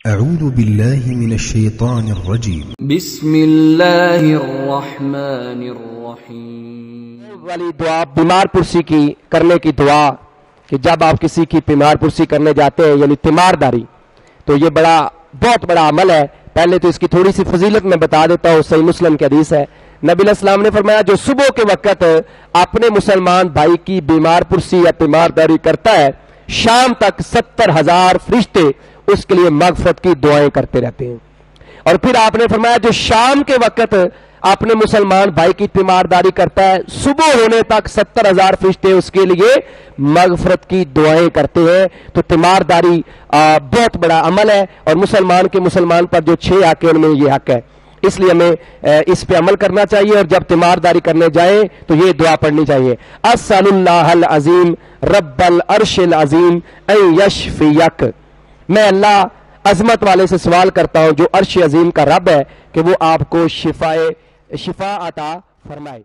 اعوذ باللہ من الشیطان الرجیم بسم اللہ الرحمن الرحیم والی دعا بیمار پرسی کی کرنے کی دعا کہ جب آپ کسی کی بیمار پرسی کرنے جاتے ہیں یعنی تیمارداری، تو یہ بہت بڑا عمل ہے۔ پہلے تو اس کی تھوڑی سی فضیلت میں بتا دیتا ہوں، صحیح مسلم کی حدیث ہے، نبی علیہ السلام نے فرمایا جو صبح کے وقت اپنے مسلمان بھائی کی بیمار پرسی یا تیمارداری کرتا ہے، شام تک 70,000 فرشتے اس کے لیے مغفرت کی دعائیں کرتے رہتے ہیں۔ اور پھر آپ نے فرمایا جو شام کے وقت اپنے مسلمان بھائی کی تیمارداری کرتا ہے، صبح ہونے تک 70,000 فرشتے اس کے لیے مغفرت کی دعائیں کرتے ہیں۔ تو تیمارداری بہت بڑا عمل ہے، اور مسلمان پر جو 6 حق ہیں ان میں یہ حق ہے، اس لیے ہمیں اس پہ عمل کرنا چاہیے۔ اور جب تیمارداری کرنے جائیں تو یہ دعا پڑھنی چاہیے، اسأل اللہ العظیم رب العرش العظیم ان یشفیک، میں اللہ عظمت والے سے سوال کرتا ہوں جو عرش عظیم کا رب ہے کہ وہ آپ کو شفا عطا فرمائے۔